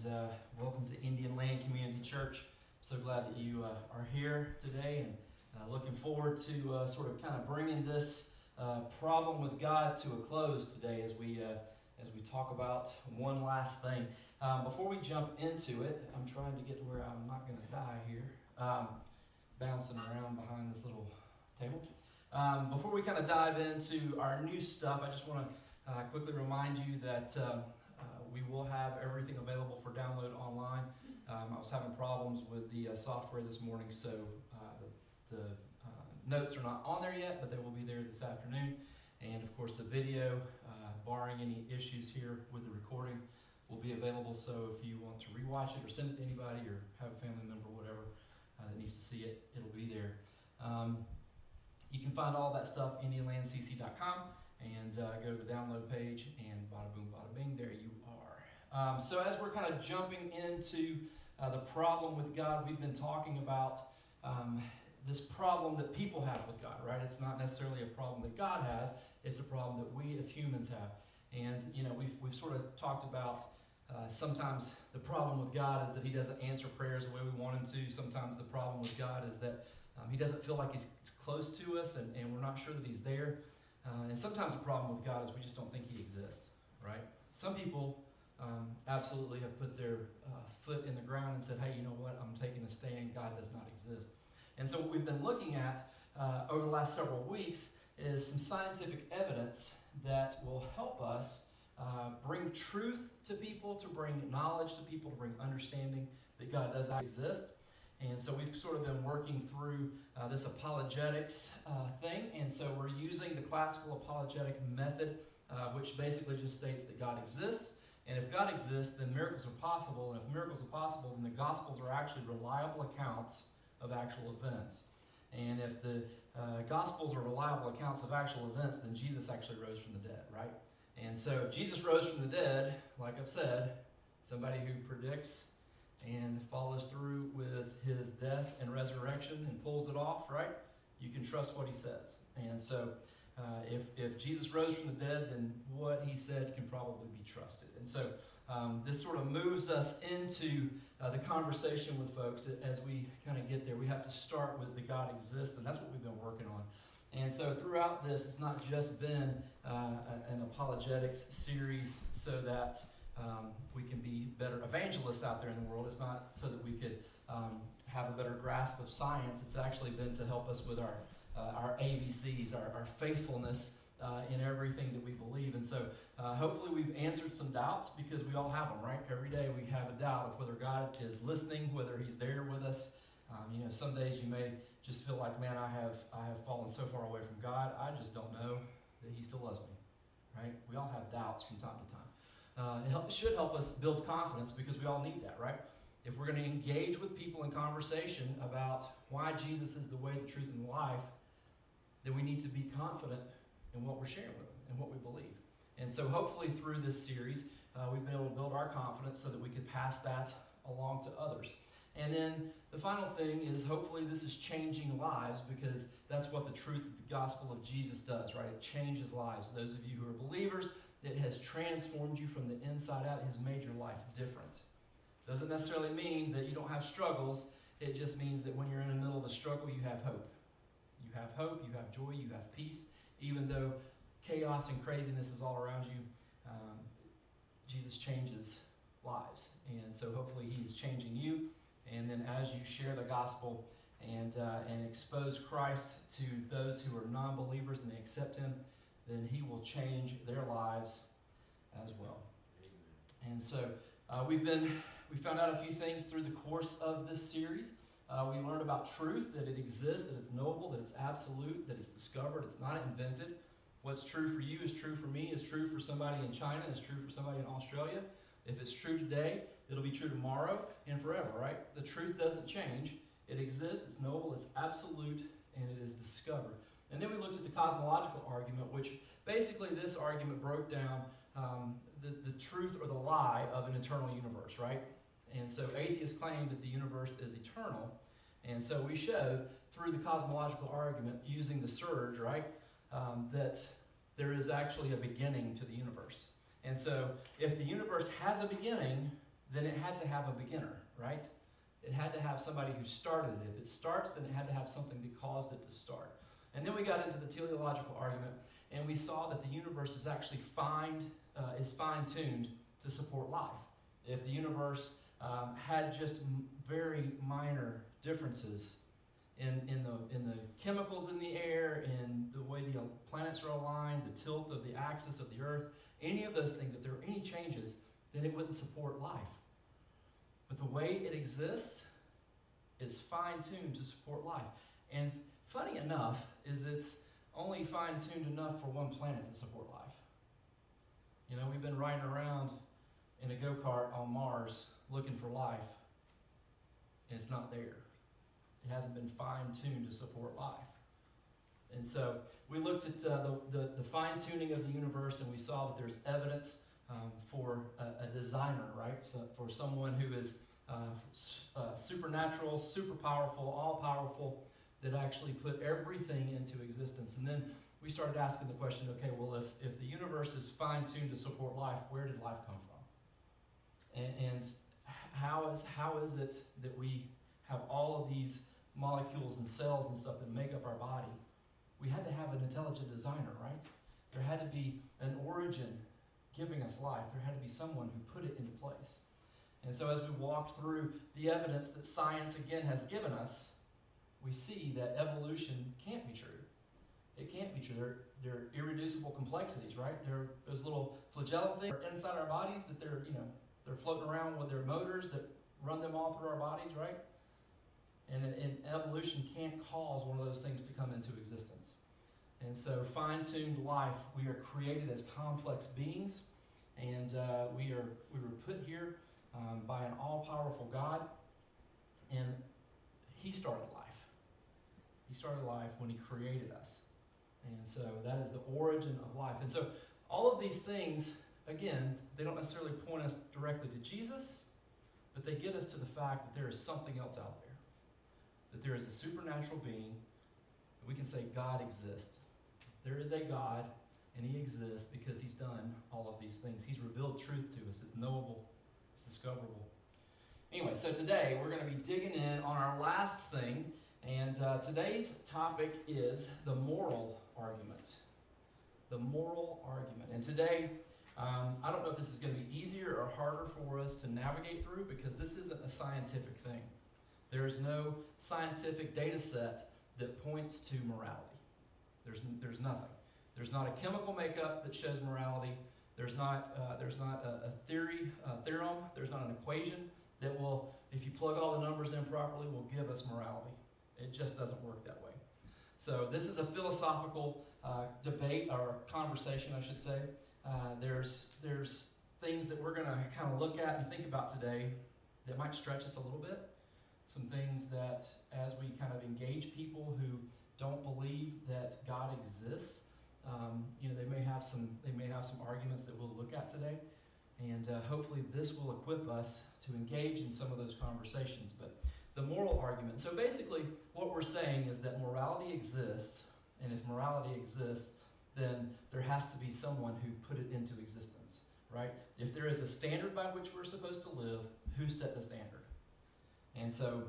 and welcome to Indian Land Community Church. So glad that you are here today, and looking forward to sort of kind of bringing this problem with God to a close today as we talk about one last thing. Before we jump into it, I'm trying to get to where I'm not going to die here, bouncing around behind this little table. Before we kind of dive into our new stuff, I just want to quickly remind you that we will have everything available for download online. I was having problems with the software this morning, so the notes are not on there yet, but they will be there this afternoon. And of course, the video, barring any issues here with the recording, will be available. So if you want to rewatch it or send it to anybody or have a family member, whatever, that needs to see it, it'll be there. You can find all that stuff indianlandcc.com and go to the download page, and bada boom, bada bing, there you are. So as we're kind of jumping into the problem with God, we've been talking about this problem that people have with God, right? It's not necessarily a problem that God has, it's a problem that we as humans have. And you know, we've sort of talked about sometimes the problem with God is that He doesn't answer prayers the way we want Him to. Sometimes the problem with God is that He doesn't feel like He's close to us, and we're not sure that He's there. And sometimes the problem with God is we just don't think He exists, right? Some people absolutely have put their foot in the ground and said, hey, you know what, I'm taking a stand, God does not exist. And so what we've been looking at over the last several weeks is some scientific evidence that will help us bring truth to people, to bring knowledge to people, to bring understanding that God does not exist. And so we've sort of been working through this apologetics thing. And so we're using the classical apologetic method, which basically just states that God exists. And if God exists, then miracles are possible. And if miracles are possible, then the Gospels are actually reliable accounts of actual events. And if the Gospels are reliable accounts of actual events, then Jesus actually rose from the dead, right? And so if Jesus rose from the dead, like I've said, somebody who predicts and follows through with His death and resurrection and pulls it off, right? You can trust what He says. And so if Jesus rose from the dead, then what He said can probably be trusted. And so this sort of moves us into the conversation with folks as we kind of get there. We have to start with the God exists, and that's what we've been working on. And so throughout this, it's not just been an apologetics series so that we can be better evangelists out there in the world. It's not so that we could have a better grasp of science. It's actually been to help us with our ABCs, our faithfulness in everything that we believe. And so hopefully we've answered some doubts, because we all have them, right? Every day we have a doubt of whether God is listening, whether He's there with us. You know, some days you may just feel like, man, I have fallen so far away from God, I just don't know that He still loves me, right? We all have doubts from time to time. It should help us build confidence, because we all need that, right? If we're going to engage with people in conversation about why Jesus is the way, the truth, and the life, then we need to be confident in what we're sharing with them and what we believe. And so hopefully through this series, we've been able to build our confidence so that we can pass that along to others. And then the final thing is, hopefully this is changing lives, because that's what the truth of the gospel of Jesus does, right? It changes lives. Those of you who are believers, it has transformed you from the inside out. It has made your life different. Doesn't necessarily mean that you don't have struggles. It just means that when you're in the middle of a struggle, you have hope. You have hope, you have joy, you have peace. Even though chaos and craziness is all around you, Jesus changes lives. And so hopefully He is changing you. And then as you share the gospel and expose Christ to those who are non-believers and they accept Him, then He will change their lives as well. Amen. And so we found out a few things through the course of this series. We learned about truth, that it exists, that it's knowable, that it's absolute, that it's discovered, it's not invented. What's true for you is true for me, is true for somebody in China, is true for somebody in Australia. If it's true today, it'll be true tomorrow and forever, right? The truth doesn't change. It exists, it's knowable, it's absolute, and it is discovered. And then we looked at the cosmological argument, which basically this argument broke down the truth or the lie of an eternal universe, right? And so atheists claim that the universe is eternal. And so we showed through the cosmological argument, using the surge, right, that there is actually a beginning to the universe. And so if the universe has a beginning, then it had to have a beginner, right? It had to have somebody who started it. If it starts, then it had to have something that caused it to start. And then we got into the teleological argument, and we saw that the universe is actually fine-tuned to support life. If the universe had just very minor differences in the chemicals in the air, in the way the planets are aligned, the tilt of the axis of the Earth, any of those things, if there were any changes, then it wouldn't support life. But the way it exists is fine-tuned to support life. And funny enough is it's only fine-tuned enough for one planet to support life. You know, we've been riding around in a go-kart on Mars looking for life, and it's not there. It hasn't been fine-tuned to support life. And so we looked at the fine-tuning of the universe, and we saw that there's evidence for a designer, right? So for someone who is supernatural, super powerful, all-powerful, that actually put everything into existence. And then we started asking the question, okay, well, if the universe is fine-tuned to support life, where did life come from? And how is it that we have all of these molecules and cells and stuff that make up our body? We had to have an intelligent designer, right? There had to be an origin giving us life. There had to be someone who put it into place. And so as we walked through the evidence that science, again, has given us, we see that evolution can't be true. It can't be true. They're irreducible complexities, right? They're those little flagellum things inside our bodies that they're floating around with their motors that run them all through our bodies, right? And evolution can't cause one of those things to come into existence. And so fine-tuned life, we are created as complex beings, and we were put here by an all-powerful God, and He started life. He started life when He created us. And so that is the origin of life. And so all of these things, again, they don't necessarily point us directly to Jesus, but they get us to the fact that there is something else out there. That there is a supernatural being, that we can say God exists. There is a God, and He exists because He's done all of these things. He's revealed truth to us. It's knowable. It's discoverable. Anyway, so today we're going to be digging in on our last thing, and today's topic is the moral argument. The moral argument. And today, I don't know if this is going to be easier or harder for us to navigate through, because this isn't a scientific thing. There is no scientific data set that points to morality. There's nothing. There's not a chemical makeup that shows morality. There's not a theorem. There's not an equation that will, if you plug all the numbers in properly, will give us morality. It just doesn't work that way. So this is a philosophical debate, or conversation, I should say. There's things that we're going to kind of look at and think about today that might stretch us a little bit. Some things that, as we kind of engage people who don't believe that God exists, they may have some arguments that we'll look at today, and hopefully this will equip us to engage in some of those conversations. But the moral argument. So basically, what we're saying is that morality exists, and if morality exists, then there has to be someone who put it into existence, right? If there is a standard by which we're supposed to live, who set the standard? And so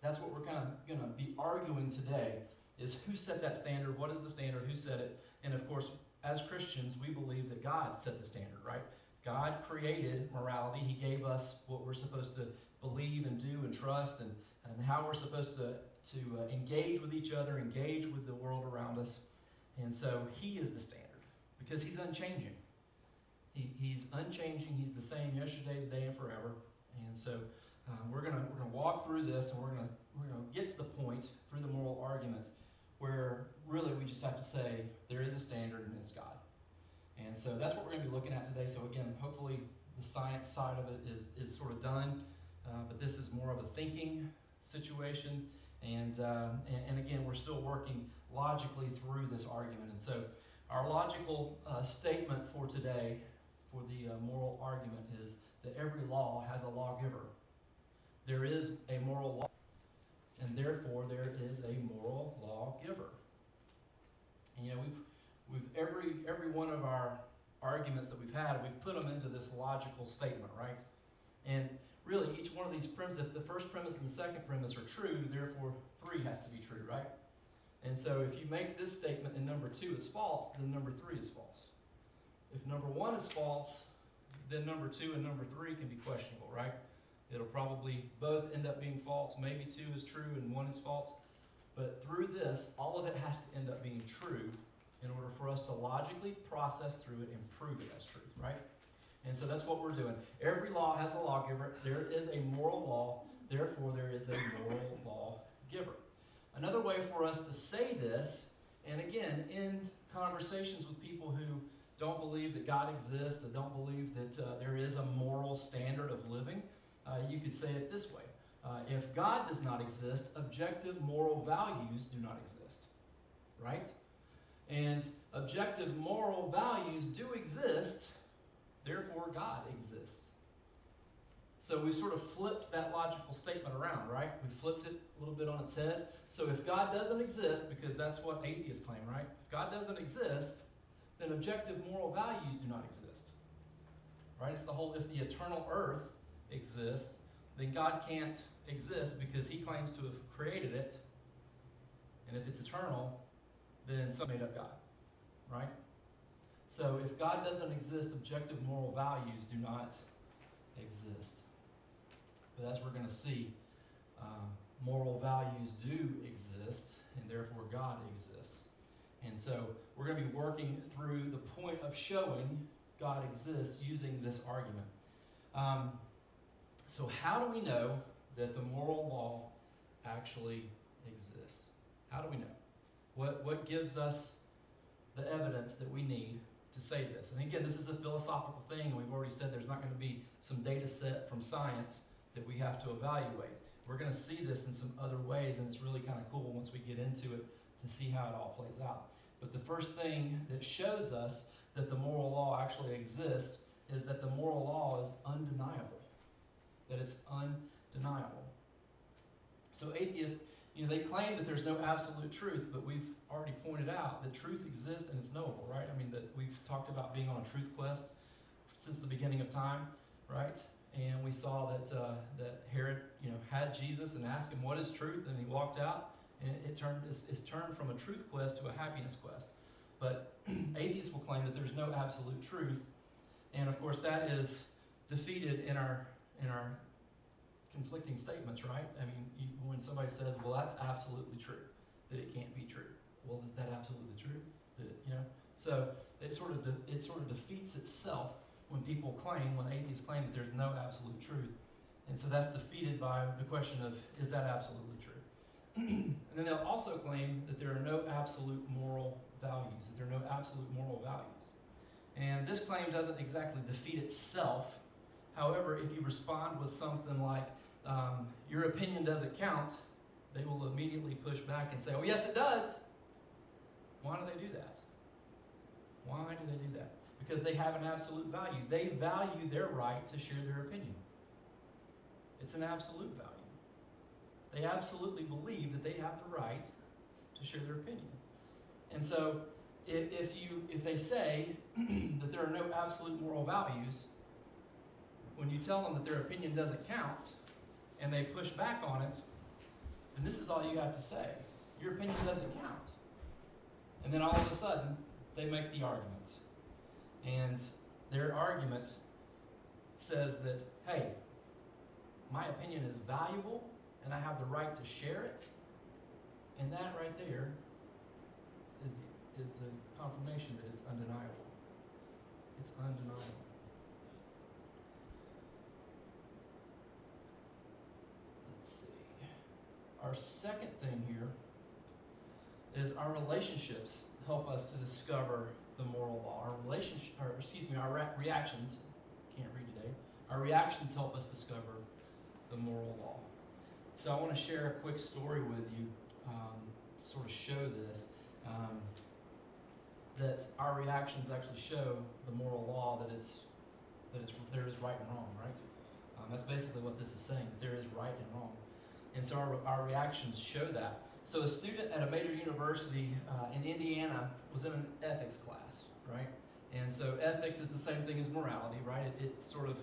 that's what we're kind of going to be arguing today, is who set that standard, what is the standard, who set it? And of course, as Christians, we believe that God set the standard, right? God created morality. He gave us what we're supposed to believe and do and trust, and how we're supposed to engage with each other, engage with the world around us. And so He is the standard, because He's unchanging. He's unchanging. He's the same yesterday, today, and forever. And so we're gonna walk through this, and we're gonna get to the point through the moral argument where really we just have to say there is a standard, and it's God. And so that's what we're going to be looking at today. So again, hopefully the science side of it is sort of done, but this is more of a thinking situation. And again, we're still working logically through this argument. And so our logical statement for today, for the moral argument, is that every law has a lawgiver. There is a moral law, and therefore there is a moral lawgiver. And we've every one of our arguments that we've had, we've put them into this logical statement, right? And really, each one of these premises, if the first premise and the second premise are true, therefore 3 has to be true, right? And so if you make this statement and number 2 is false, then number 3 is false. If number 1 is false, then number 2 and number 3 can be questionable, right? It'll probably both end up being false. Maybe 2 is true and 1 is false. But through this, all of it has to end up being true in order for us to logically process through it and prove it as truth, right? And so that's what we're doing. Every law has a lawgiver. There is a moral law. Therefore, there is a moral lawgiver. Another way for us to say this, and again, in conversations with people who don't believe that God exists, that don't believe that there is a moral standard of living, you could say it this way. If God does not exist, objective moral values do not exist, right? And objective moral values do exist, therefore God exists. So we've sort of flipped that logical statement around, right? We flipped it a little bit on its head. So if God doesn't exist, because that's what atheists claim, right? If God doesn't exist, then objective moral values do not exist, right? It's the whole, if the eternal earth exists, then God can't exist because he claims to have created it. And if it's eternal, then some made up God, right? So if God doesn't exist, objective moral values do not exist. But as we're going to see, moral values do exist, and therefore God exists. And so we're going to be working through the point of showing God exists using this argument. So how do we know that the moral law actually exists? How do we know? What gives us the evidence that we need to say this? And again, this is a philosophical thing, and we've already said there's not going to be some data set from science that we have to evaluate. We're going to see this in some other ways, and it's really kind of cool once we get into it to see how it all plays out. But the first thing that shows us that the moral law actually exists is that the moral law is undeniable. That it's undeniable. So atheists, they claim that there's no absolute truth, but we've already pointed out that truth exists and it's knowable, right? I mean, that we've talked about being on a truth quest since the beginning of time, right? And we saw that Herod, had Jesus and asked him what is truth, and he walked out, and it's turned from a truth quest to a happiness quest. But atheists will claim that there's no absolute truth, and of course that is defeated in our conflicting statements, right? I mean, when somebody says, "Well, that's absolutely true," that it can't be true. Well, is that absolutely true? So it sort of defeats itself when atheists claim that there's no absolute truth, and so that's defeated by the question of, is that absolutely true? And then they'll also claim that there are no absolute moral values, that there are no absolute moral values. And this claim doesn't exactly defeat itself. However, if you respond with something like, your opinion doesn't count, they will immediately push back and say, oh, yes, it does. Why do they do that? Why do they do that? Because they have an absolute value. They value their right to share their opinion. It's an absolute value. They absolutely believe that they have the right to share their opinion. And so if they say that there are no absolute moral values, when you tell them that their opinion doesn't count and they push back on it, then this is all you have to say. Your opinion doesn't count. And then all of a sudden, they make the argument. And their argument says that, hey, my opinion is valuable and I have the right to share it. And that right there is the confirmation that it's undeniable. It's undeniable. Let's see. Our second thing here is our relationships help us to discover the moral law. Our reactions, can't read today, our reactions help us discover the moral law. So I want to share a quick story with you to sort of show this, that our reactions actually show the moral law that there is right and wrong, right? That's basically what this is saying, that there is right and wrong. And so our reactions show that. So a student at a major university in Indiana was in an ethics class, right? And so ethics is the same thing as morality, right? It sort of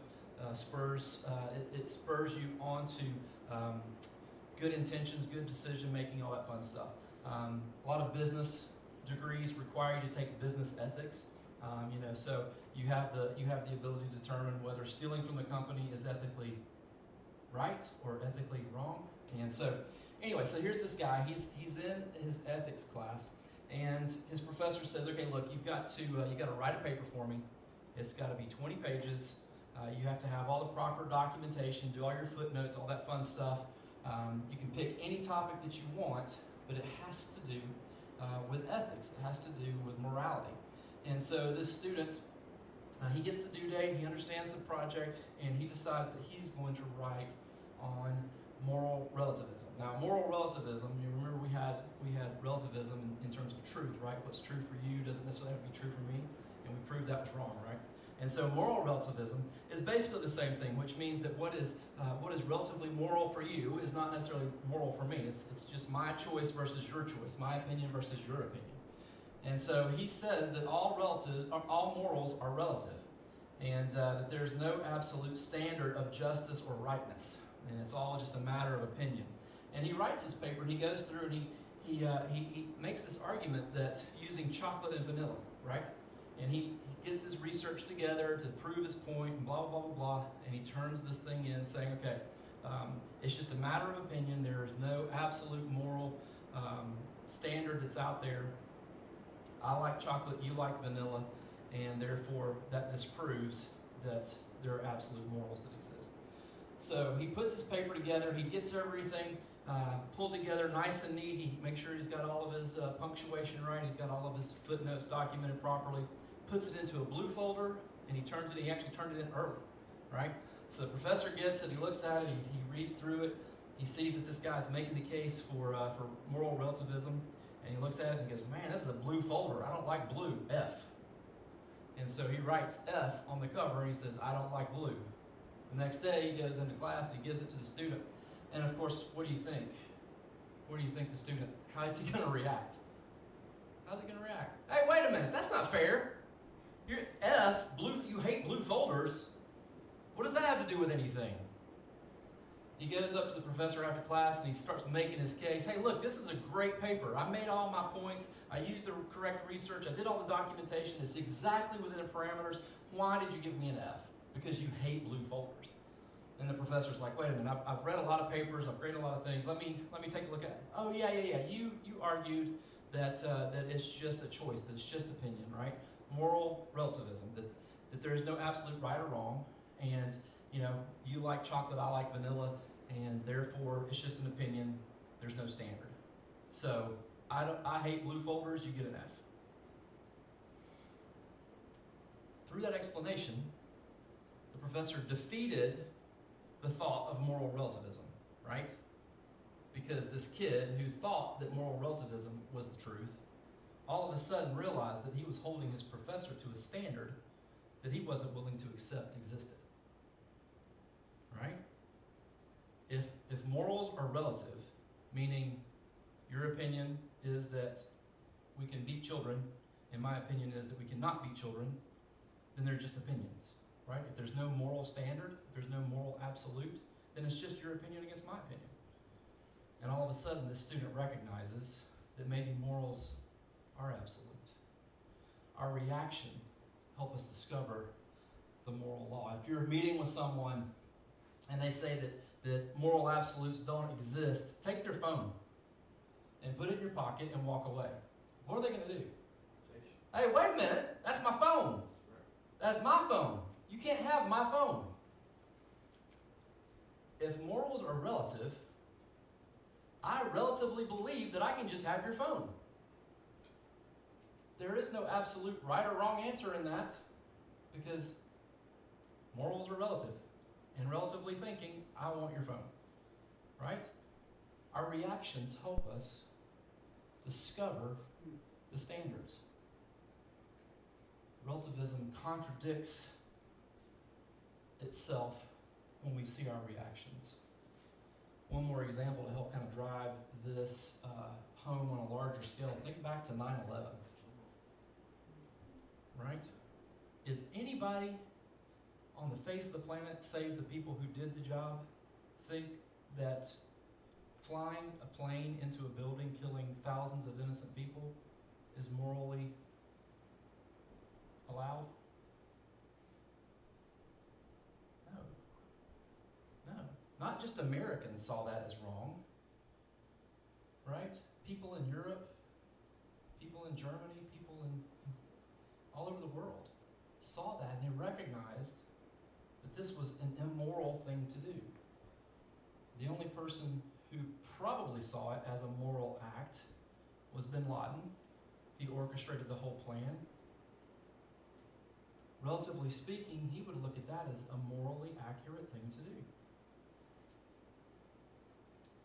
it spurs you on to good intentions, good decision making, all that fun stuff. A lot of business degrees require you to take business ethics. So you have the ability to determine whether stealing from the company is ethically right or ethically wrong. And so, anyway, so here's this guy. He's in his ethics class, and his professor says, "Okay, look, you got to write a paper for me. It's got to be 20 pages. You have to have all the proper documentation, do all your footnotes, all that fun stuff. You can pick any topic that you want, but it has to do with ethics. It has to do with morality." And so this student, he gets the due date, he understands the project, and he decides that he's going to write on moral relativism. Now, moral relativism, you remember we had relativism in terms of truth, right? What's true for you doesn't necessarily have to be true for me, and we proved that was wrong, right? And so moral relativism is basically the same thing, which means that what is relatively moral for you is not necessarily moral for me. It's just my choice versus your choice, my opinion versus your opinion. And so he says that all morals are relative, and that there's no absolute standard of justice or rightness, and it's all just a matter of opinion. And he writes this paper, and he goes through, and he makes this argument that using chocolate and vanilla, right? And he gets his research together to prove his point, and blah, blah, blah, blah, and he turns this thing in saying, okay, it's just a matter of opinion. There is no absolute moral standard that's out there. I like chocolate, you like vanilla, and therefore that disproves that there are absolute morals that exist. So he puts his paper together, he gets everything pulled together nice and neat. He makes sure he's got all of his punctuation right, he's got all of his footnotes documented properly, puts it into a blue folder, and he actually turned it in early, right? So the professor gets it, he looks at it, he reads through it, he sees that this guy's making the case for moral relativism, and he looks at it and he goes, man, this is a blue folder, I don't like blue, F. And so he writes F on the cover, and he says, I don't like blue. The next day he goes into class and he gives it to the student, and of course, what do you think? What do you think the student, how is he going to react? How's he going to react? Hey, wait a minute, that's not fair. You're F, blue, you hate blue folders. What does that have to do with anything? He goes up to the professor after class and he starts making his case. Hey, look, this is a great paper. I made all my points. I used the correct research. I did all the documentation. It's exactly within the parameters. Why did you give me an F? Because you hate blue folders. And the professor's like, wait a minute, I've read a lot of papers. I've graded a lot of things. Let me take a look at it. Oh, yeah. You argued that it's just a choice, that it's just opinion, right? Moral relativism, that there is no absolute right or wrong, and you like chocolate, I like vanilla, and therefore it's just an opinion. There's no standard. So I hate blue folders. You get an F. Through that explanation, the professor defeated the thought of moral relativism, right? Because this kid who thought that moral relativism was the truth, all of a sudden realized that he was holding his professor to a standard that he wasn't willing to accept existed. Right? If morals are relative, meaning your opinion is that we can beat children, and my opinion is that we cannot beat children, then they're just opinions. Right? If there's no moral standard, if there's no moral absolute, then it's just your opinion against my opinion. And all of a sudden, this student recognizes that maybe morals are absolute. Our reaction helps us discover the moral law. If you're meeting with someone and they say that moral absolutes don't exist, take their phone and put it in your pocket and walk away. What are they going to do? Hey, wait a minute, that's my phone. That's my phone. You can't have my phone. If morals are relative, I relatively believe that I can just have your phone. There is no absolute right or wrong answer in that, because morals are relative. And relatively thinking, I want your phone. Right? Our reactions help us discover the standards. Relativism contradicts itself when we see our reactions. One more example to help kind of drive this home on a larger scale. Think back to 9/11. Right? Is anybody on the face of the planet, save the people who did the job, think that flying a plane into a building, killing thousands of innocent people, is morally allowed? No. Not just Americans saw that as wrong, right? People in Europe, people in Germany, people in all over the world saw that, and they recognized that this was an immoral thing to do. The only person who probably saw it as a moral act was bin Laden. He orchestrated the whole plan. Relatively speaking, he would look at that as a morally accurate thing to do.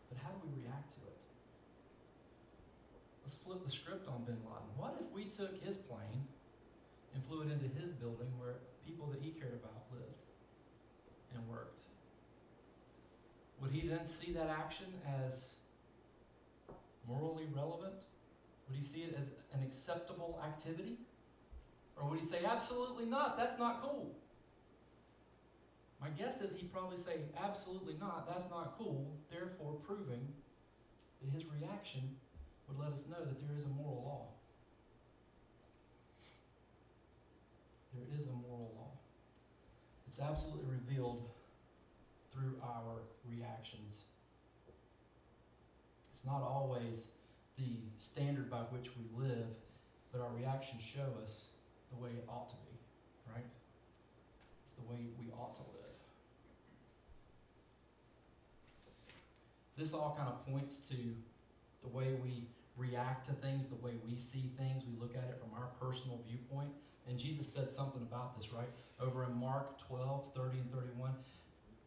But how do we react to it? Let's flip the script on bin Laden. What if we took his plane and flew it into his building where people that he cared about lived and worked? Would he then see that action as morally relevant? Would he see it as an acceptable activity? Or would he say, absolutely not, that's not cool? My guess is he'd probably say, absolutely not, that's not cool, therefore proving that his reaction would let us know that there is a moral law. There is a moral law. It's absolutely revealed through our reactions. It's not always the standard by which we live, but our reactions show us the way it ought to be, right? It's the way we ought to live. This all kind of points to the way we react to things, the way we see things. We look at it from our personal viewpoint. And Jesus said something about this, right? Over in Mark 12, 30 and 31,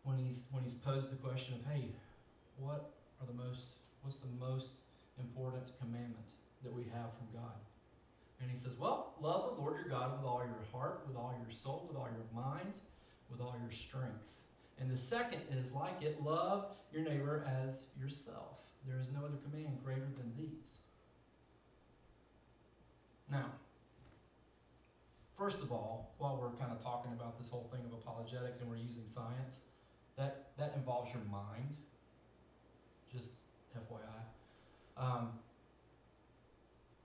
when he's posed the question of, hey, what's the most important commandment that we have from God? And he says, well, love the Lord your God with all your heart, with all your soul, with all your mind, with all your strength. And the second is like it, love your neighbor as yourself. There is no other command greater than these. Now, first of all, while we're kind of talking about this whole thing of apologetics and we're using science, that involves your mind, just FYI.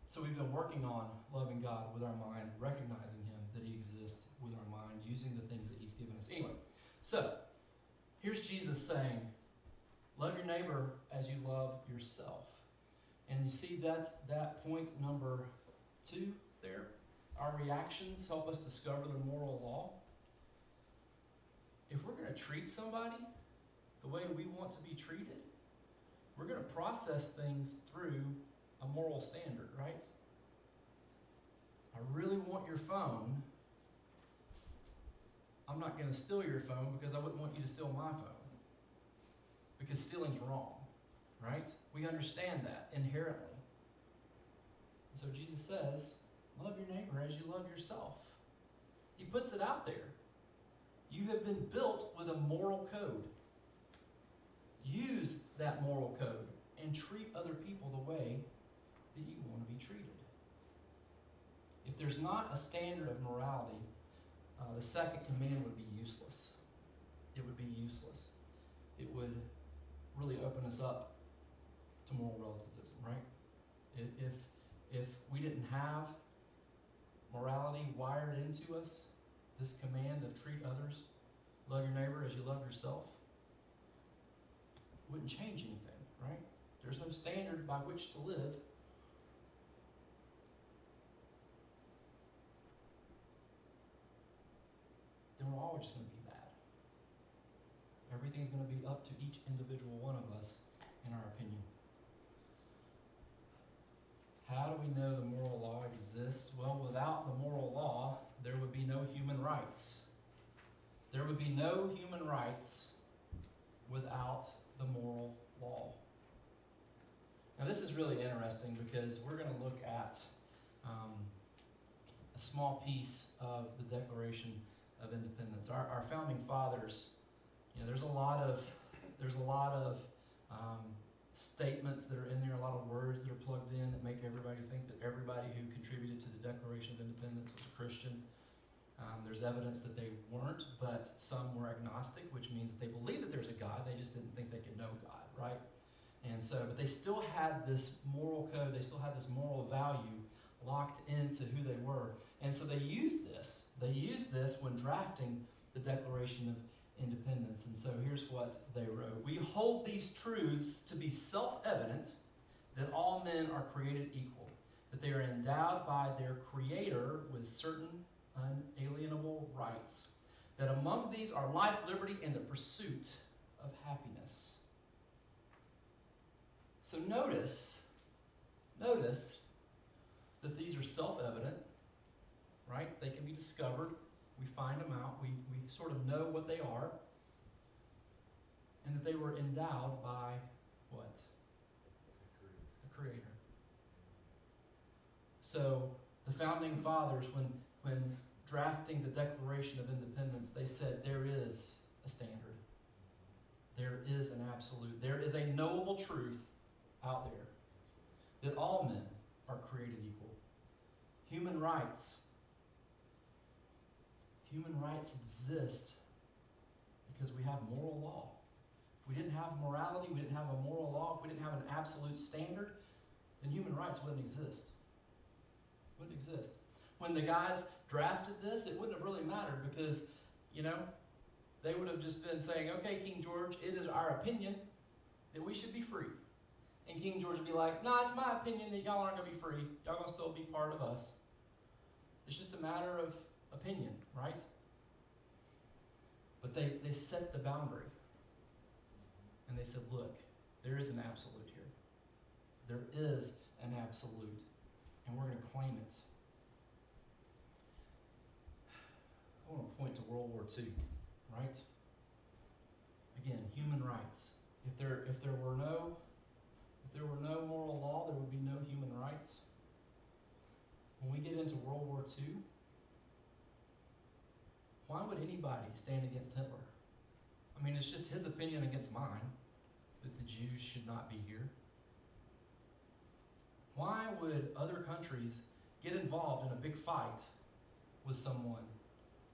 So we've been working on loving God with our mind, recognizing Him, that He exists with our mind, using the things that He's given us. Anyway, so here's Jesus saying, love your neighbor as you love yourself. And you see that point number 2 there? Our reactions help us discover the moral law. If we're going to treat somebody the way we want to be treated, we're going to process things through a moral standard, right? I really want your phone. I'm not going to steal your phone because I wouldn't want you to steal my phone. Because stealing's wrong, right? We understand that inherently. And so Jesus says, love your neighbor as you love yourself. He puts it out there. You have been built with a moral code. Use that moral code and treat other people the way that you want to be treated. If there's not a standard of morality, the second command would be useless. It would be useless. It would really open us up to moral relativism, right? If we didn't have morality wired into us, this command of treat others, love your neighbor as you love yourself, wouldn't change anything, right? There's no standard by which to live. Then we're always going to be bad. Everything's going to be up to each individual one of us, in our opinion. How do we know the moral law exists? Well, without the moral law, there would be no human rights. There would be no human rights without the moral law. Now, this is really interesting because we're going to look at a small piece of the Declaration of Independence. Our founding fathers, there's a lot of statements that are in there, a lot of words that are plugged in that make everybody think that everybody who contributed to the Declaration of Independence was a Christian. There's evidence that they weren't, but some were agnostic, which means that they believe that there's a God, they just didn't think they could know God, right? And so, but they still had this moral code, they still had this moral value locked into who they were. And so they used this. They used this when drafting the Declaration of Independence. And so here's what they wrote. We hold these truths to be self-evident that all men are created equal, that they are endowed by their Creator with certain unalienable rights, that among these are life, liberty, and the pursuit of happiness. So notice that these are self-evident, right? They can be discovered. We find them out. We sort of know what they are. And that they were endowed by what? The Creator. So the founding fathers, when drafting the Declaration of Independence, they said there is a standard. There is an absolute. There is a knowable truth out there that all men are created equal. Human rights exist because we have moral law. If we didn't have morality, we didn't have a moral law, if we didn't have an absolute standard, then human rights wouldn't exist. Wouldn't exist. When the guys drafted this, it wouldn't have really mattered because, they would have just been saying, okay, King George, it is our opinion that we should be free. And King George would be like, nah, it's my opinion that y'all aren't going to be free. Y'all going to still be part of us. It's just a matter of opinion, right? But they set the boundary. And they said, look, there is an absolute here. There is an absolute. And we're going to claim it. I want to point to World War II, right? Again, human rights. If there were no moral law, there would be no human rights. When we get into World War II, why would anybody stand against Hitler? I mean, it's just his opinion against mine that the Jews should not be here. Why would other countries get involved in a big fight with someone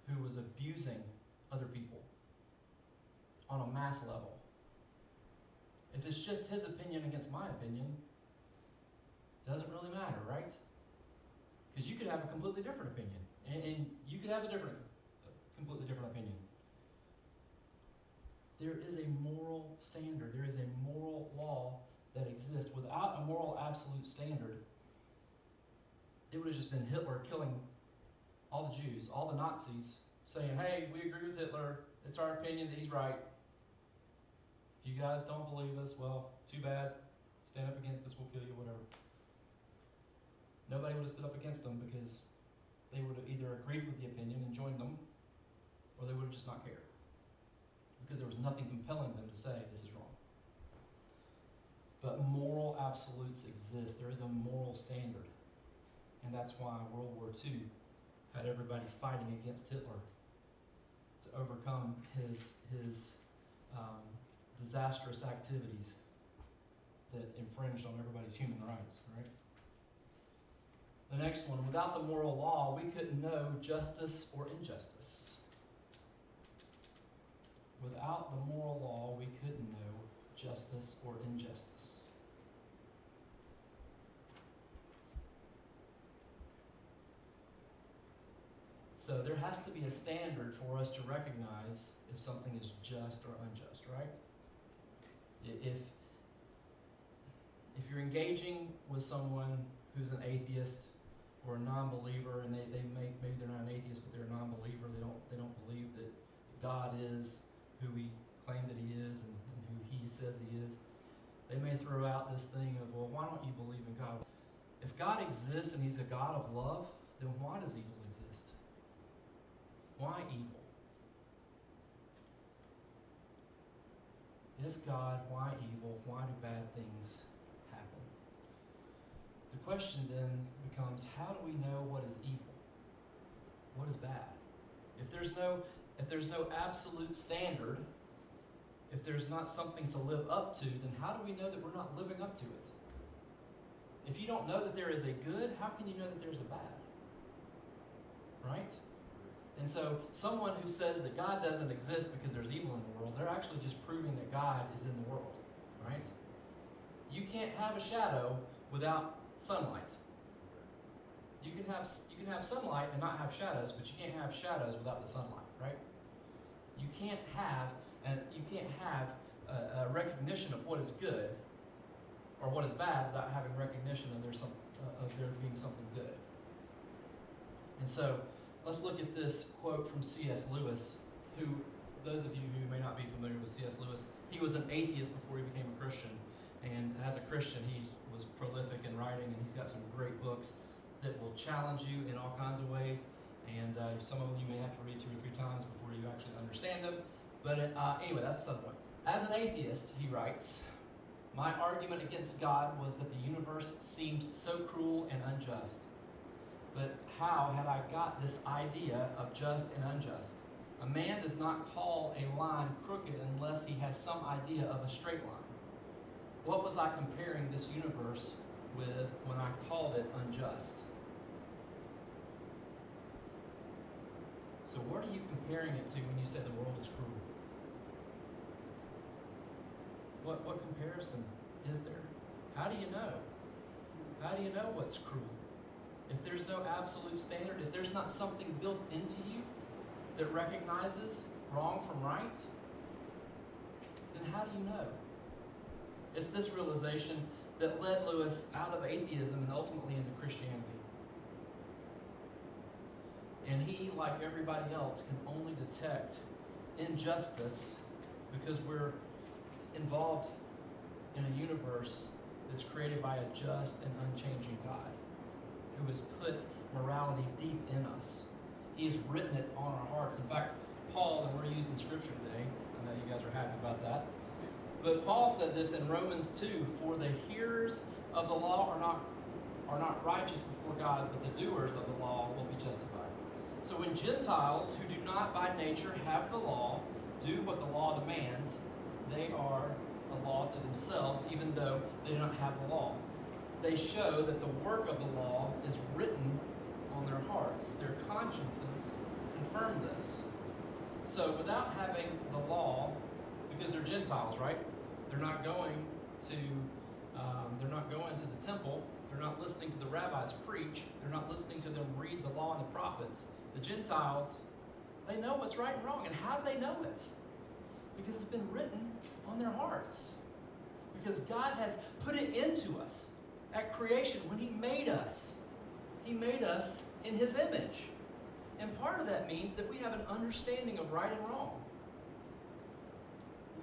who was abusing other people on a mass level? If it's just his opinion against my opinion, it doesn't really matter, right? Because you could have a completely different opinion, and you could have a completely different opinion. There is a moral standard. There is a moral law that exists. Without a moral absolute standard, it would have just been Hitler killing all the Jews, all the Nazis, saying, hey, we agree with Hitler. It's our opinion that he's right. If you guys don't believe us, well, too bad. Stand up against us, we'll kill you, whatever. Nobody would have stood up against them because they would have either agreed with the opinion and joined them, or they would have just not cared. Because there was nothing compelling them to say this is wrong. But moral absolutes exist. There is a moral standard. And that's why World War II had everybody fighting against Hitler to overcome his disastrous activities that infringed on everybody's human rights, right? The next one, without the moral law, we couldn't know justice or injustice. Without the moral law, we couldn't know justice or injustice. So there has to be a standard for us to recognize if something is just or unjust, right? If you're engaging with someone who's an atheist or a non-believer, and maybe they're not an atheist, but they're a non-believer, they don't believe that God is who we claim that he is and who he says he is, they may throw out this thing of, well, why don't you believe in God? If God exists and he's a God of love, then why does evil exist? Why evil? If God, why evil? Why do bad things happen? The question then becomes, how do we know what is evil? What is bad? If there's no absolute standard, if there's not something to live up to, then how do we know that we're not living up to it? If you don't know that there is a good, how can you know that there's a bad? Right? And so someone who says that God doesn't exist because there's evil in the world, they're actually just proving that God is in the world, right? You can't have a shadow without sunlight. You can have sunlight and not have shadows, but you can't have shadows without the sunlight, right? You can't have a recognition of what is good or what is bad without having recognition of there being something good. And so let's look at this quote from C.S. Lewis, who, those of you who may not be familiar with C.S. Lewis, he was an atheist before he became a Christian. And as a Christian, he was prolific in writing, and he's got some great books that will challenge you in all kinds of ways. And some of them you may have to read 2 or 3 times before you actually understand them. But anyway, that's beside the point. As an atheist, he writes, my argument against God was that the universe seemed so cruel and unjust. But how had I got this idea of just and unjust? A man does not call a line crooked unless he has some idea of a straight line. What was I comparing this universe with when I called it unjust? So what are you comparing it to when you say the world is cruel? What comparison is there? How do you know? How do you know what's cruel? If there's no absolute standard, if there's not something built into you that recognizes wrong from right, then how do you know? It's this realization that led Lewis out of atheism and ultimately into Christianity. And he, like everybody else, can only detect injustice because we're involved in a universe that's created by a just and unchanging God who has put morality deep in us. He has written it on our hearts. In fact, Paul, and we're using scripture today, I know you guys are happy about that, but Paul said this in Romans 2, for the hearers of the law are not righteous before God, but the doers of the law will be justified. So when Gentiles who do not by nature have the law do what the law demands, they are a law to themselves, even though they do not have the law. They show that the work of the law is written on their hearts. Their consciences confirm this. So without having the law, because they're Gentiles, right? They're not going to the temple. They're not listening to the rabbis preach. They're not listening to them read the law and the prophets. The Gentiles, they know what's right and wrong. And how do they know it? Because it's been written on their hearts. Because God has put it into us at creation when He made us. He made us in His image. And part of that means that we have an understanding of right and wrong.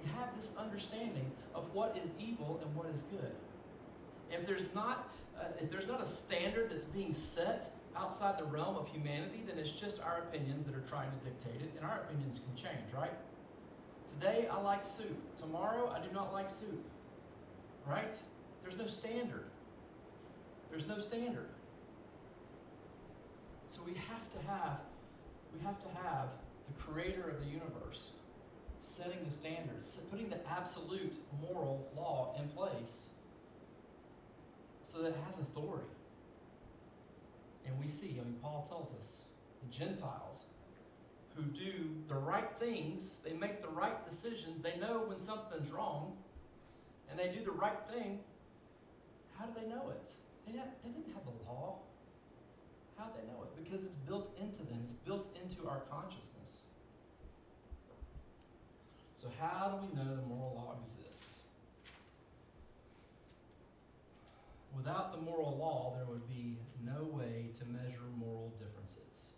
We have this understanding of what is evil and what is good. If there's not a standard that's being set outside the realm of humanity, then it's just our opinions that are trying to dictate it, and our opinions can change, right? Today I like soup. Tomorrow I do not like soup. Right? There's no standard. There's no standard. So we have to have the creator of the universe setting the standards, putting the absolute moral law in place so that it has authority. And we see, Paul tells us, the Gentiles who do the right things, they make the right decisions, they know when something's wrong, and they do the right thing. How do they know it? They didn't have the law. How do they know it? Because it's built into them. It's built into our consciousness. So how do we know the moral law exists? Without the moral law, there would be no way to measure moral differences.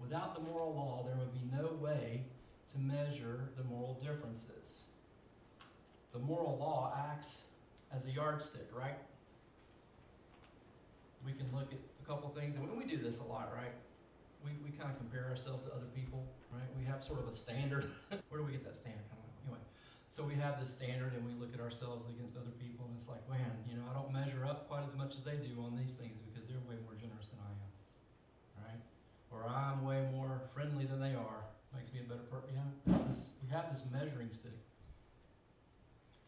Without the moral law, there would be no way to measure the moral differences. The moral law acts as a yardstick, right? We can look at a couple things, and we do this a lot, right? We kind of compare ourselves to other people, right? We have sort of a standard. Where do we get that standard? I don't know. Anyway, so we have this standard, and we look at ourselves against other people, and it's like, man, I don't measure up quite as much as they do on these things because they're way more generous than I am, right? Or I'm way more friendly than they are. Makes me a better person, we have this measuring stick.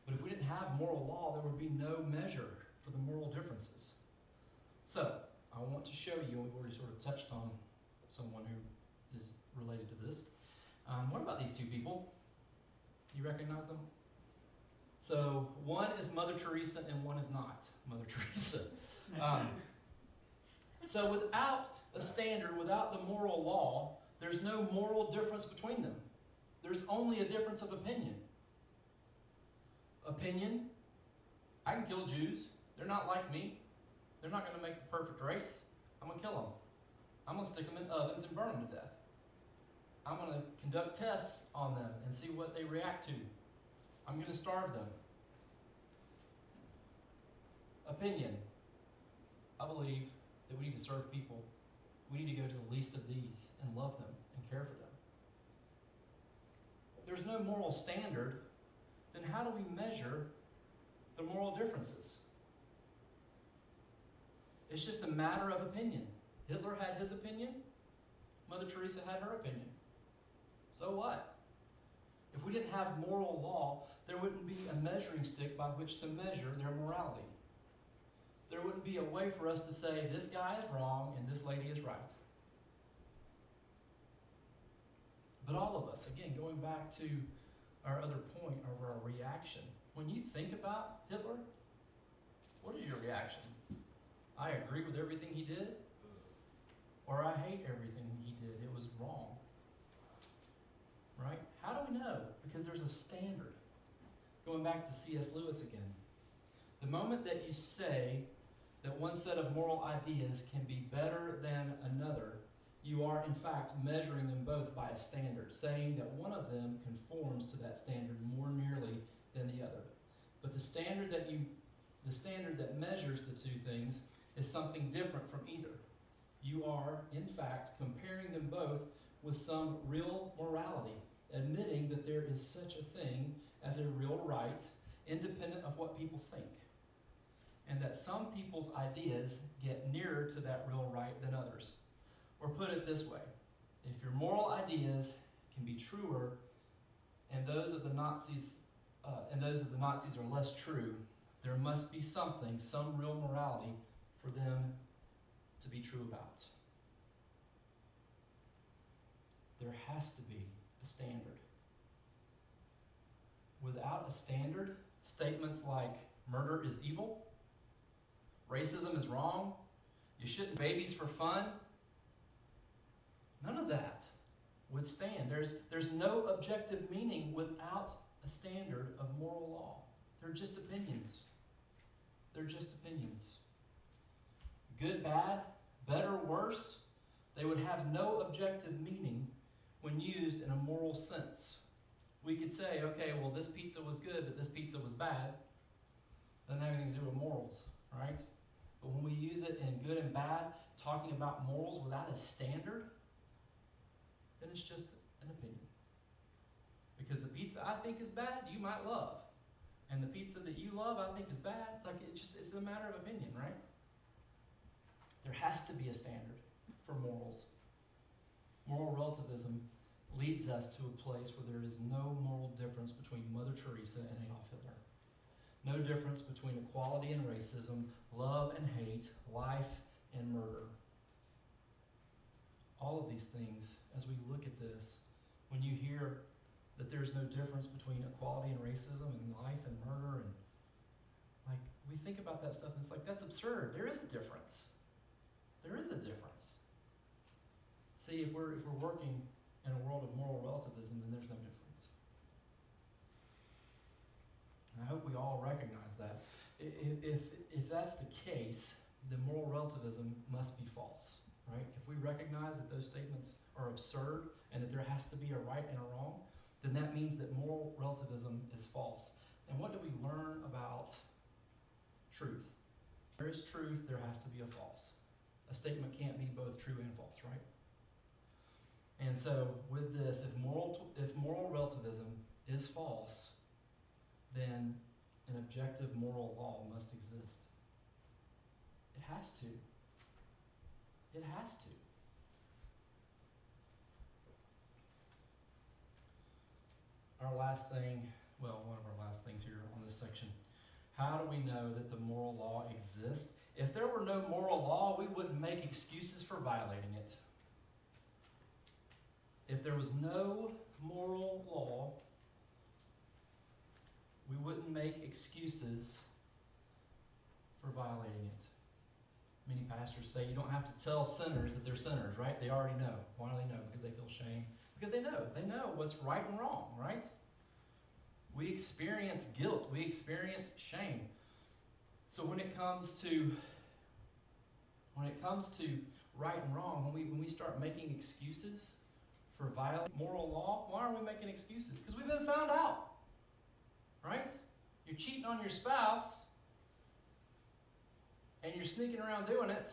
But if we didn't have moral law, there would be no measure for the moral differences. So, I want to show you, and we've already sort of touched on someone who is related to this. What about these two people? You recognize them? So one is Mother Teresa and one is not Mother Teresa. So without a standard, without the moral law, there's no moral difference between them. There's only a difference of opinion. Opinion, I can kill Jews. They're not like me. They're not going to make the perfect race. I'm going to kill them. I'm going to stick them in ovens and burn them to death. I'm going to conduct tests on them and see what they react to. I'm going to starve them. Opinion, I believe that we need to serve people. We need to go to the least of these and love them and care for them. If there's no moral standard, then how do we measure the moral differences? It's just a matter of opinion. Hitler had his opinion. Mother Teresa had her opinion. So what? If we didn't have moral law, there wouldn't be a measuring stick by which to measure their morality. There wouldn't be a way for us to say, this guy is wrong and this lady is right. But all of us, again, going back to our other point of our reaction, when you think about Hitler, what is your reaction? I agree with everything he did, or I hate everything he did. It was wrong. Right? How do we know? Because there's a standard. Going back to C.S. Lewis again. The moment that you say that one set of moral ideas can be better than another, you are in fact measuring them both by a standard, saying that one of them conforms to that standard more nearly than the other. But the standard that measures the two things is something different from either. You are, in fact, comparing them both with some real morality, admitting that there is such a thing as a real right, independent of what people think, and that some people's ideas get nearer to that real right than others. Or put it this way, if your moral ideas can be truer and those of the Nazis are less true, there must be something, some real morality for them to be true about. There has to be a standard. Without a standard, statements like murder is evil, racism is wrong, you shouldn't babies for fun, none of that would stand. There's no objective meaning without a standard of moral law. They're just opinions. They're just opinions. Good, bad, better, worse, they would have no objective meaning when used in a moral sense. We could say, okay, well, this pizza was good, but this pizza was bad. Doesn't have anything to do with morals, right? But when we use it in good and bad, talking about morals without a standard, then it's just an opinion. Because the pizza I think is bad, you might love. And the pizza that you love, I think is bad. It's a matter of opinion, right? There has to be a standard for morals. Moral relativism leads us to a place where there is no moral difference between Mother Teresa and Adolf Hitler. No difference between equality and racism, love and hate, life and murder. All of these things, as we look at this, when you hear that there's no difference between equality and racism and life and murder, and we think about that stuff and it's like, that's absurd. There is a difference. There is a difference. See, if we're working in a world of moral relativism, then there's no difference. And I hope we all recognize that. If that's the case, then moral relativism must be false, right? If we recognize that those statements are absurd and that there has to be a right and a wrong, then that means that moral relativism is false. And what do we learn about truth? There is truth, there has to be a false. A statement can't be both true and false, right? And so with this, if moral relativism is false, then an objective moral law must exist. It has to. It has to. Our last thing, well, one of our last things here on this section. How do we know that the moral law exists? If there were no moral law, we wouldn't make excuses for violating it. If there was no moral law, we wouldn't make excuses for violating it. Many pastors say you don't have to tell sinners that they're sinners, right? They already know. Why do they know? Because they feel shame. Because they know. They know what's right and wrong, right? We experience guilt. We experience shame. So when it comes to right and wrong, when we start making excuses for violating moral law, why are we making excuses? Because we've been found out, right? You're cheating on your spouse, and you're sneaking around doing it.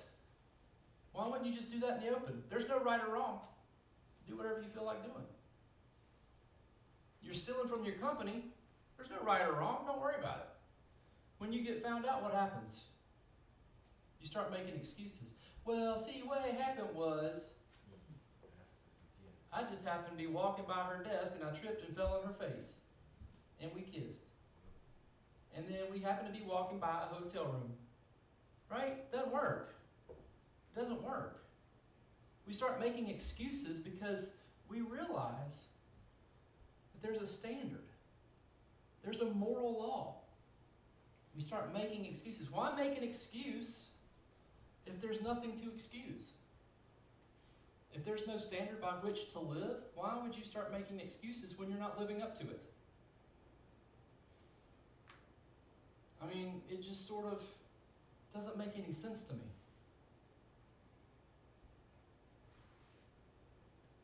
Why wouldn't you just do that in the open? There's no right or wrong. Do whatever you feel like doing. You're stealing from your company. There's no right or wrong. Don't worry about it. When you get found out, what happens? You start making excuses. Well, see, what happened was, I just happened to be walking by her desk and I tripped and fell on her face. And we kissed. And then we happened to be walking by a hotel room. Right? Doesn't work. Doesn't work. We start making excuses because we realize that there's a standard. There's a moral law. We start making excuses. Why make an excuse if there's nothing to excuse? If there's no standard by which to live, why would you start making excuses when you're not living up to it? I mean, it just sort of doesn't make any sense to me.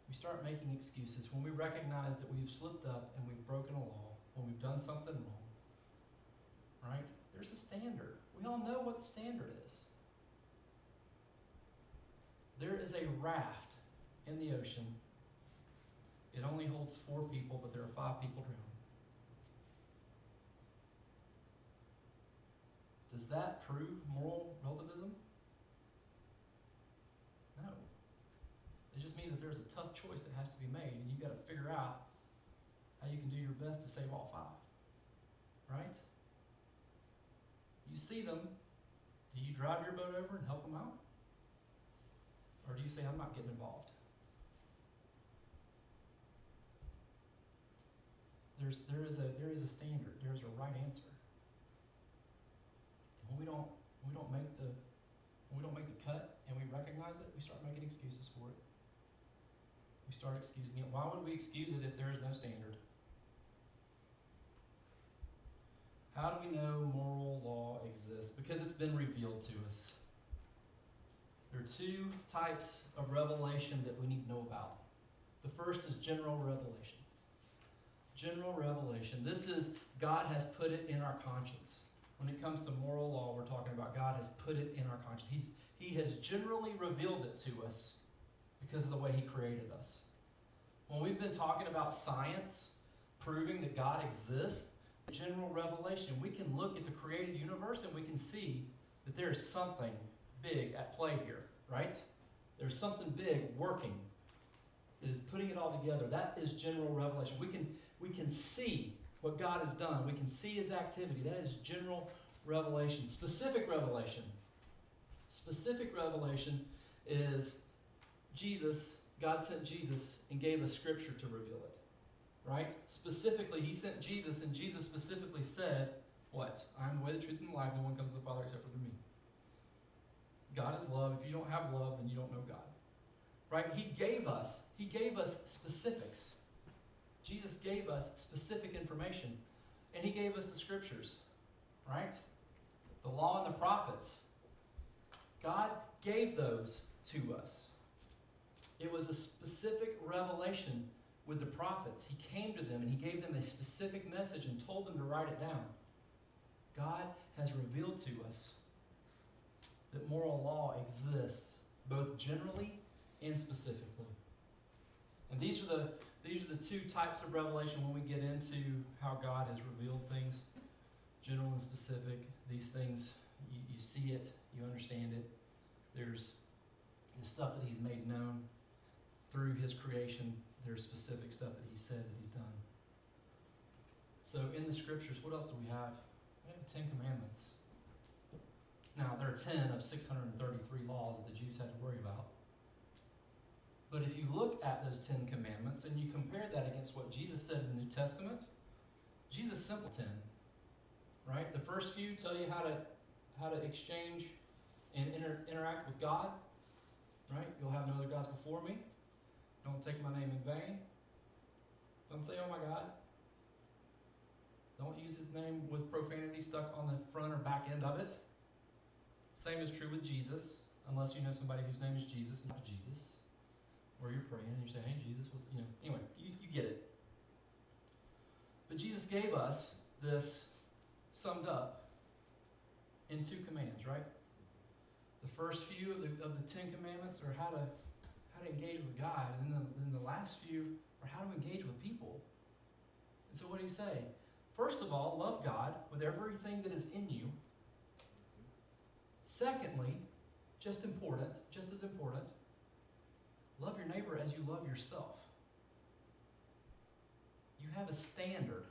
We start making excuses when we recognize that we've slipped up and we've broken a law, when we've done something wrong, right? There's a standard. We all know what the standard is. There is a raft in the ocean. It only holds 4 people, but there are 5 people drowned. Does that prove moral relativism? No. It just means that there's a tough choice that has to be made, and you've got to figure out how you can do your best to save all 5. Right? You see them. Do you drive your boat over and help them out? Or do you say, I'm not getting involved? There is a standard. There is a right answer. And when we don't make the cut and we recognize it, we start making excuses for it. We start excusing it. Why would we excuse it if there is no standard? How do we know moral law exists? Because it's been revealed to us. There are 2 types of revelation that we need to know about. The first is general revelation. General revelation. This is God has put it in our conscience. When it comes to moral law, we're talking about God has put it in our conscience. He has generally revealed it to us because of the way He created us. When we've been talking about science, proving that God exists, general revelation, we can look at the created universe and we can see that there's something big at play here, right? There's something big working that is putting it all together. That is general revelation. We can see what God has done. We can see His activity. That is general revelation. Specific revelation. Specific revelation is Jesus. God sent Jesus and gave us Scripture to reveal it. Right? Specifically, He sent Jesus, and Jesus specifically said, what? I am the way, the truth, and the life. No one comes to the Father except for through me. God is love. If you don't have love, then you don't know God. Right? He gave us specifics. Jesus gave us specific information. And He gave us the Scriptures. Right? The law and the prophets. God gave those to us. It was a specific revelation with the prophets. He came to them and He gave them a specific message and told them to write it down. God has revealed to us that moral law exists both generally and specifically. And these are the 2 types of revelation when we get into how God has revealed things, general and specific. These things, you see it, you understand it. There's the stuff that He's made known through His creation. There's specific stuff that He said that He's done. So in the Scriptures, what else do we have? We have the 10 Commandments. Now, there are 10 of 633 laws that the Jews had to worry about. But if you look at those 10 commandments and you compare that against what Jesus said in the New Testament, Jesus simple 10, right? The first few tell you how to exchange and interact with God, right? You'll have no other gods before me. Don't take my name in vain. Don't say, oh my God. Don't use his name with profanity stuck on the front or back end of it. Same is true with Jesus, unless you know somebody whose name is Jesus, not Jesus. Or you're praying and you're saying, hey, Jesus, anyway, you get it. But Jesus gave us this summed up in 2 commands, right? The first few of the 10 commandments are how to engage with God, and then the last few are how to engage with people. And so what do you say? First of all, love God with everything that is in you. Secondly, just as important, love your neighbor as you love yourself. You have a standard.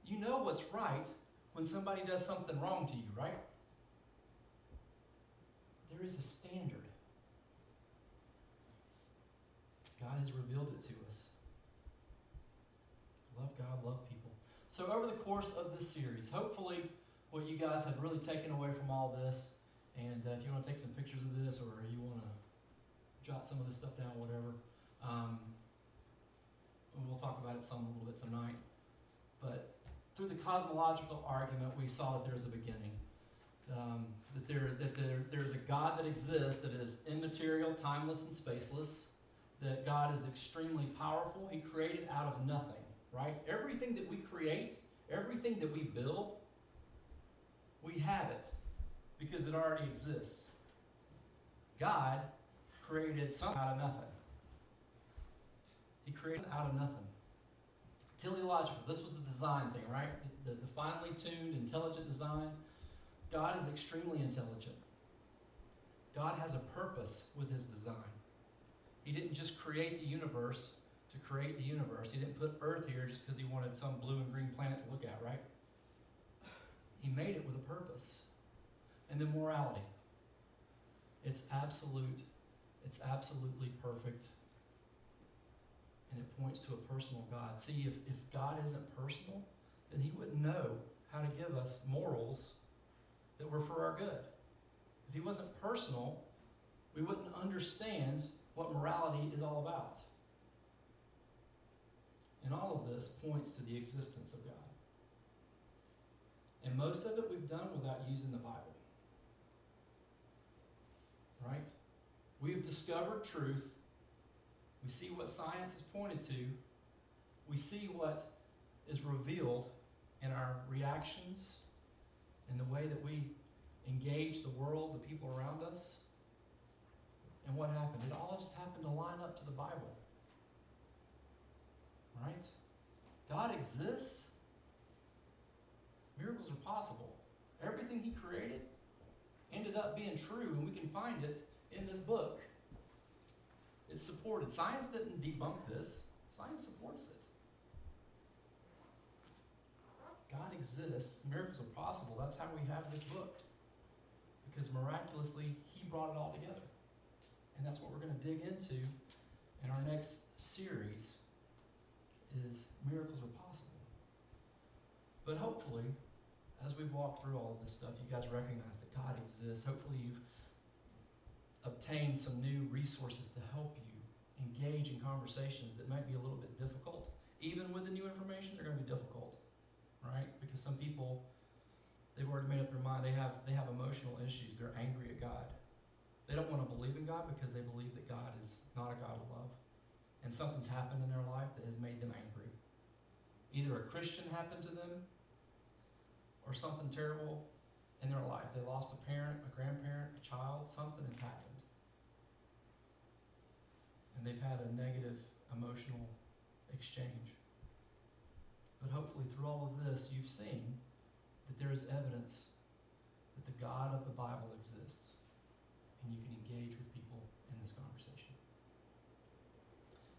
You know what's right when somebody does something wrong to you, right? There is a standard. God has revealed it to us. Love God, love people. So over the course of this series, hopefully what you guys have really taken away from all this, and if you want to take some pictures of this or you want to jot some of this stuff down, whatever, we'll talk about it a little bit tonight. But through the cosmological argument, we saw that there's a beginning. There's a God that exists that is immaterial, timeless, and spaceless. That God is extremely powerful. He created out of nothing, right? Everything that we create, everything that we build, we have it because it already exists. God created something out of nothing. He created out of nothing. Teleological, this was the design thing, right? The finely tuned, intelligent design. God is extremely intelligent. God has a purpose with his design. He didn't just create the universe to create the universe. He didn't put Earth here just because he wanted some blue and green planet to look at, right? He made it with a purpose. And then morality. It's absolute. It's absolutely perfect. And it points to a personal God. See, if God isn't personal, then he wouldn't know how to give us morals that were for our good. If he wasn't personal, we wouldn't understand what morality is all about. And all of this points to the existence of God. And most of it we've done without using the Bible. Right? We've discovered truth. We see what science has pointed to. We see what is revealed in our reactions, in the way that we engage the world, the people around us. And what happened? It all just happened to line up to the Bible. Right? God exists. Miracles are possible. Everything he created ended up being true, and we can find it in this book. It's supported. Science didn't debunk this. Science supports it. God exists. Miracles are possible. That's how we have this book. Because miraculously, he brought it all together. And that's what we're going to dig into in our next series is miracles are possible. But hopefully, as we walk through all of this stuff, you guys recognize that God exists. Hopefully you've obtained some new resources to help you engage in conversations that might be a little bit difficult. Even with the new information, they're going to be difficult, right? Because some people, they've already made up their mind. They have emotional issues. They're angry at God. They don't want to believe in God because they believe that God is not a God of love. And something's happened in their life that has made them angry. Either a Christian happened to them or something terrible in their life. They lost a parent, a grandparent, a child. Something has happened. And they've had a negative emotional exchange. But hopefully through all of this, you've seen that there is evidence that the God of the Bible exists. And you can engage with people in this conversation.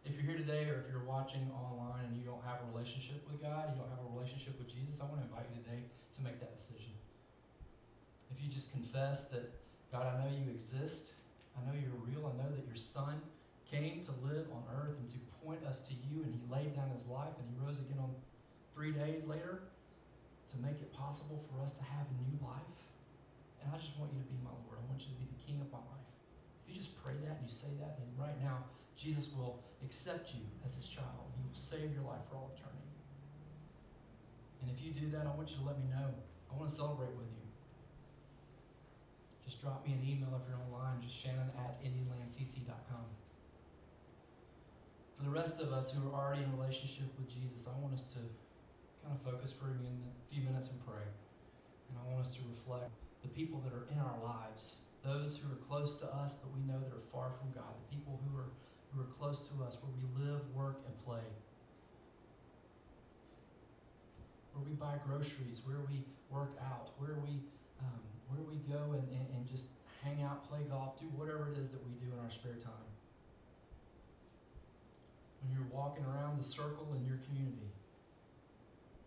If you're here today or if you're watching online and you don't have a relationship with God, you don't have a relationship with Jesus, I want to invite you today to make that decision. If you just confess that, God, I know you exist. I know you're real. I know that your son came to live on earth and to point us to you, and he laid down his life and he rose again on 3 days later to make it possible for us to have a new life. And I just want you to be my Lord. I want you to be the king of my life. If you just pray that and you say that, then right now Jesus will accept you as his child and he will save your life for all eternity. And if you do that, I want you to let me know. I want to celebrate with you. Just drop me an email if you're online, just shannon@indianlandcc.com. For the rest of us who are already in a relationship with Jesus, I want us to kind of focus for a few minutes and pray. And I want us to reflect the people that are in our lives, those who are close to us but we know that are far from God, the people who are close to us, where we live, work, and play, where we buy groceries, where we work out, where we go and just hang out, play golf, do whatever it is that we do in our spare time. When you're walking around the circle in your community,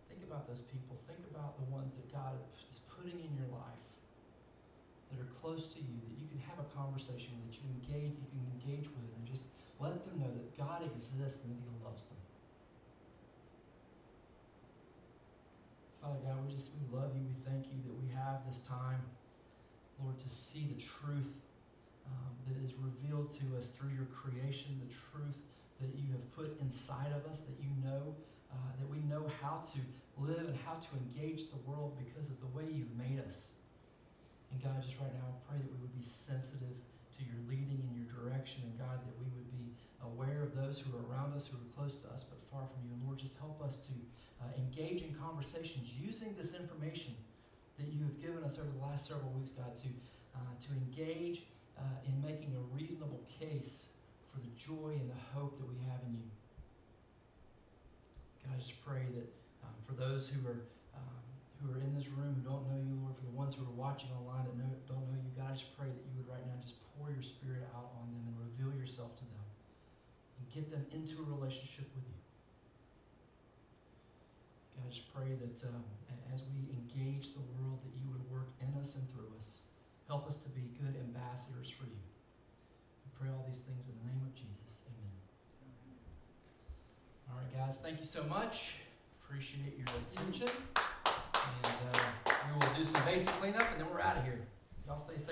think about those people. Think about the ones that God is putting in your life that are close to you, that you can have a conversation with, that you can engage with, and just let them know that God exists and that he loves them. Father God, we love you. We thank you that we have this time, Lord, to see the truth that is revealed to us through your creation, the truth that you have put inside of us, that you know, that we know how to live and how to engage the world because of the way you've made us. And God, just right now, I pray that we would be sensitive to your leading and your direction, and God, that we would be aware of those who are around us, who are close to us, but far from you. And Lord, just help us to engage in conversations using this information that you have given us over the last several weeks, God, to engage in making a reasonable case for the joy and the hope that we have in you. God, I just pray that for those who are in this room who don't know you, Lord, for the ones who are watching online that don't know you, God, I just pray that you would right now just pour your Spirit out on them and reveal yourself to them and get them into a relationship with you. God, I just pray that as we engage the world, that you would work in us and through us. Help us to be good ambassadors for you. We pray all these things in the name of Jesus. Amen. All right, guys, thank you so much. Appreciate your attention. And we will do some basic cleanup, and then we're out of here. Y'all stay safe.